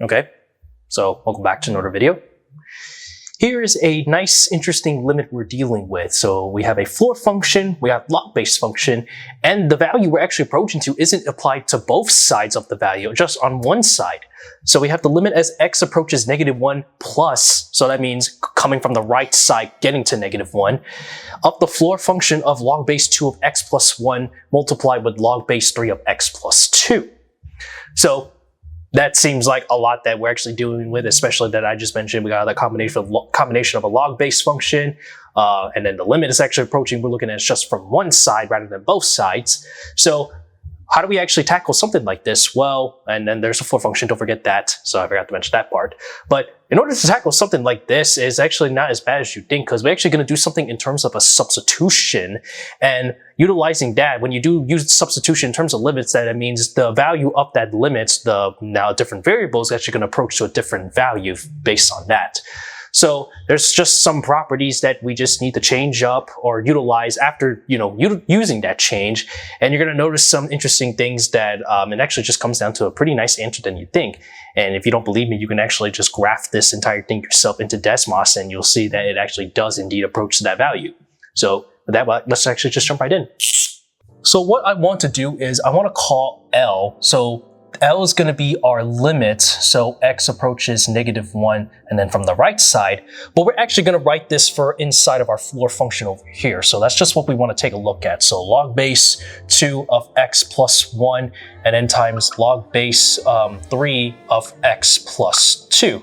Okay, so welcome back to another video. Here is a nice, interesting limit we're dealing with. So we have a floor function, we have log-based function, and the value we're actually approaching to isn't applied to both sides of the value, just on one side. So we have the limit as x approaches -1 plus, so that means coming from the right side, getting to -1, of the floor function of log base 2 of x plus 1 multiplied with log base 3 of x plus 2. So that seems like a lot that we're actually dealing with, especially that I just mentioned. We got the combination of a log-based function, and then the limit is actually approaching. We're looking at it just from one side rather than both sides. So how do we actually tackle something like this? Well, and then there's a floor function, don't forget that. So I forgot to mention that part. But in order to tackle something like this, is actually not as bad as you think, because we're actually going to do something in terms of a substitution. And utilizing that, when you do use substitution in terms of limits, that it means the value of that limit, the now different variables, actually going to approach to a different value based on that. So there's just some properties that we just need to change up or utilize after, using that change. And you're going to notice some interesting things that it actually just comes down to a pretty nice answer than you think. And if you don't believe me, you can actually just graph this entire thing yourself into Desmos, and you'll see that it actually does indeed approach to that value. So with that, let's actually just jump right in. So what I want to do is I want to call L. So L is going to be our limit, so x approaches -1, and then from the right side. But we're actually going to write this for inside of our floor function over here. So that's just what we want to take a look at. So log base 2 of x plus 1, and then times log base 3 of x plus 2.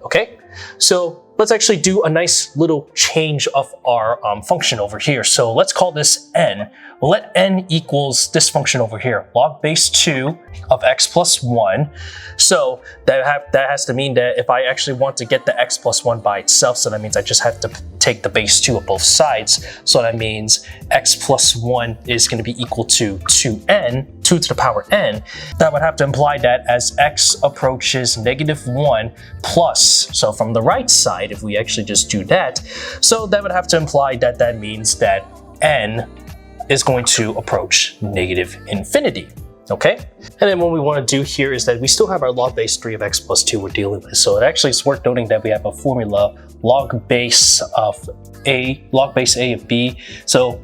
Okay, so let's actually do a nice little change of our function over here. So let's call this n. We'll let n equals this function over here, log base 2 of x plus 1. So that has to mean that if I actually want to get the x plus 1 by itself, so that means I just have to take the base 2 of both sides. So that means x plus 1 is going to be equal to 2n, 2 to the power n. That would have to imply that as x approaches -1 plus, so from the right side, if we actually just do that, so that would have to imply that that means that n is going to approach -infinity. Okay, and then what we want to do here is that we still have our log base 3 of x plus 2 we're dealing with. So it actually is worth noting that we have a formula log base a of b. So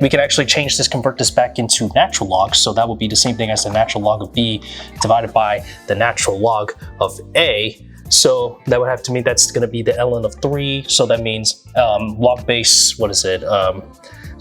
we can actually convert this back into natural log. So that would be the same thing as the natural log of b divided by the natural log of a. So that would have to mean that's going to be the ln of 3. So that means log base,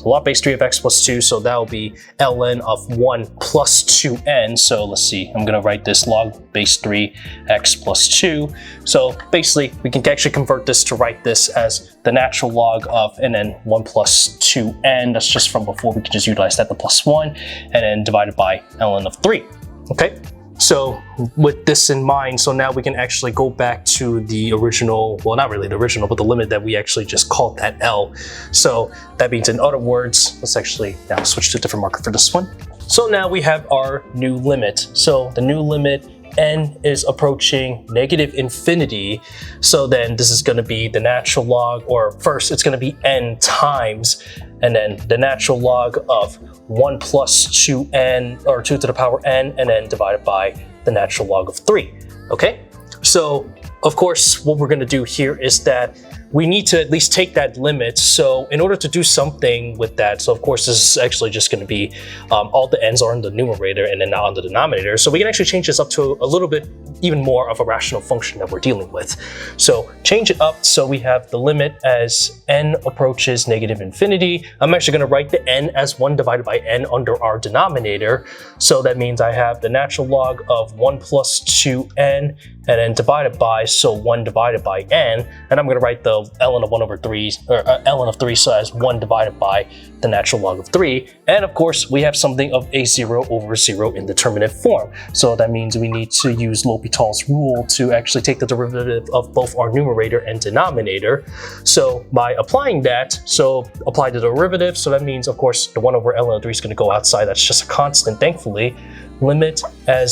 log base 3 of x plus 2, so that will be ln of 1 plus 2n. So let's see, I'm going to write this log base 3 x plus 2. So basically, we can actually convert this to write this as the natural log of, and then 1 plus 2n. That's just from before. We can just utilize that, the plus 1, and then divided by ln of 3. Okay? So with this in mind, so now we can actually go back to the original, well, not really the original, but the limit that we actually just called that L. So that means, in other words, let's actually now switch to a different marker for this one. So now we have our new limit. So the new limit, n is approaching -infinity. So then this is going to be the natural log, or first it's going to be n times, and then the natural log of 1 plus 2n, or 2 to the power n, and then divided by the natural log of 3. Okay, so of course what we're going to do here is that we need to at least take that limit. So in order to do something with that, so of course this is actually just going to be all the n's are in the numerator and then not on the denominator. So we can actually change this up to a little bit even more of a rational function that we're dealing with. So change it up, so we have the limit as n approaches -infinity. I'm actually going to write the n as 1 divided by n under our denominator. So that means I have the natural log of 1 plus 2n, and then divided by, so 1 divided by n, and I'm going to write the ln of 1 over 3, or ln of 3, so as 1 divided by the natural log of 3. And of course, we have something of a 0 over 0 indeterminate form. So that means we need to use L'Hopital's rule to actually take the derivative of both our numerator and denominator. So by applying that, so apply the derivative, so that means, of course, the 1 over ln of 3 is going to go outside. That's just a constant, thankfully. Limit as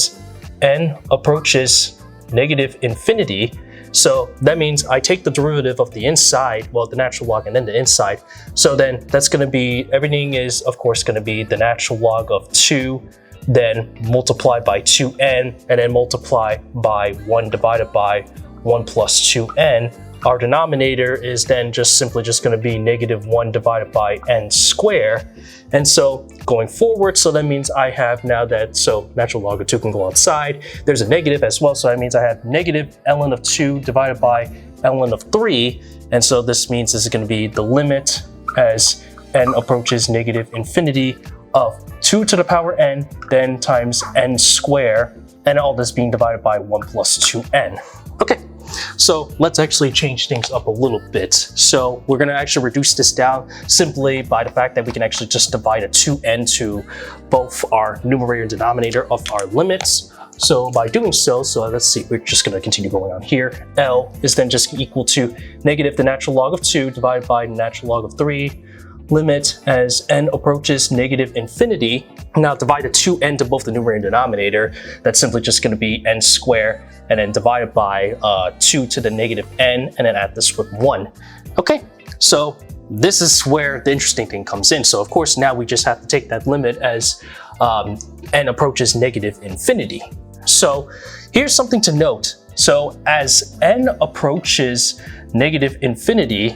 n approaches -infinity. So that means I take the derivative of the inside, well, the natural log and then the inside. So then that's going to be, everything is, of course, going to be the natural log of 2 then multiply by 2n, and then multiply by 1 divided by 1 plus 2n. Our denominator is then simply going to be -1 divided by n squared. And so going forward, so that means I have now that, so natural log of 2 can go outside. There's a negative as well, so that means I have -ln of 2 divided by ln of 3. And so this means this is going to be the limit as n approaches -infinity of 2 to the power n, then times n squared, and all this being divided by 1 plus 2n. Okay. So let's actually change things up a little bit. So we're going to actually reduce this down simply by the fact that we can actually just divide a 2n to both our numerator and denominator of our limits. So by doing so, let's see, we're just going to continue going on here. L is then just equal to negative the natural log of 2 divided by the natural log of 3. Limit as n approaches -infinity. Now divide the 2n to both the numerator and denominator. That's simply just going to be n squared, and then divided by 2 to the -n, and then add this with 1. Okay, so this is where the interesting thing comes in. So of course now we just have to take that limit as n approaches -infinity. So here's something to note. So as n approaches -infinity,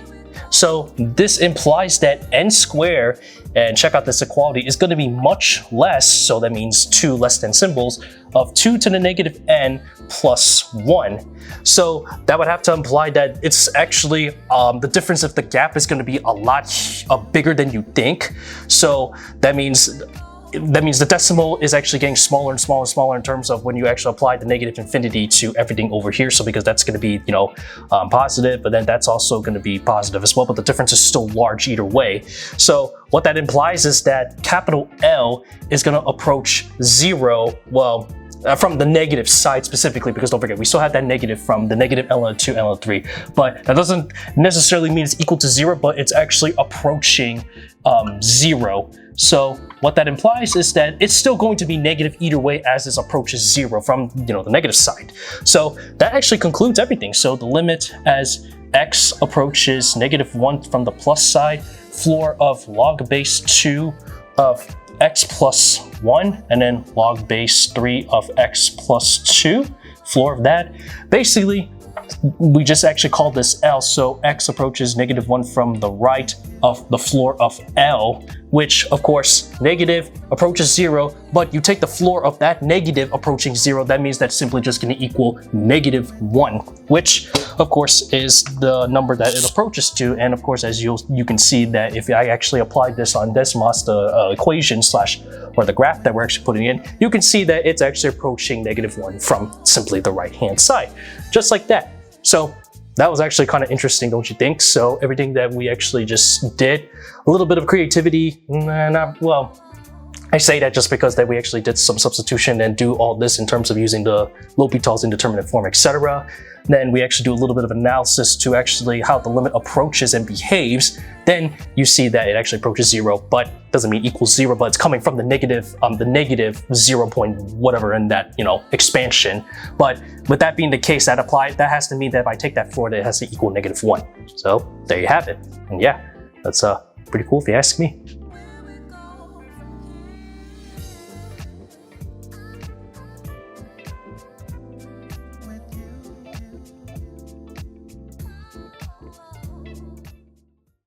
so this implies that n squared, and check out this equality, is going to be much less, so that means 2 less than symbols, of 2 to the -n plus 1. So that would have to imply that it's actually the difference of the gap is going to be a lot bigger than you think. So that means the decimal is actually getting smaller and smaller and smaller in terms of when you actually apply the -infinity to everything over here. So because that's going to be, positive, but then that's also going to be positive as well. But the difference is still large either way. So what that implies is that capital L is going to approach 0, well, from the negative side specifically, because don't forget, we still have that negative from the -ln of 2, ln of 3. But that doesn't necessarily mean it's equal to 0, but it's actually approaching 0. So what that implies is that it's still going to be negative either way as this approaches 0 from, the negative side. So that actually concludes everything. So the limit as x approaches -1 from the plus side, floor of log base 2 of x plus 1, and then log base 3 of x plus 2, floor of that. Basically, we just actually call this L, so x approaches -1 from the right of the floor of L, which of course negative approaches 0, but you take the floor of that negative approaching 0, that means that's simply just going to equal -1, which of course is the number that it approaches to. And of course, as you can see that if I actually applied this on Desmos, the equation or the graph that we're actually putting in, you can see that it's actually approaching -1 from simply the right hand side, just like that. So that was actually kind of interesting, don't you think? So everything that we actually just did, a little bit of creativity, well, I say that just because that we actually did some substitution and do all this in terms of using the L'Hopital's indeterminate form, etc. Then we actually do a little bit of analysis to actually how the limit approaches and behaves. Then you see that it actually approaches 0, but doesn't mean equals 0, but it's coming from the negative 0 point whatever in that, expansion. But with that being the case, that has to mean that if I take that floor, that it has to equal -1. So there you have it. And yeah, that's pretty cool if you ask me.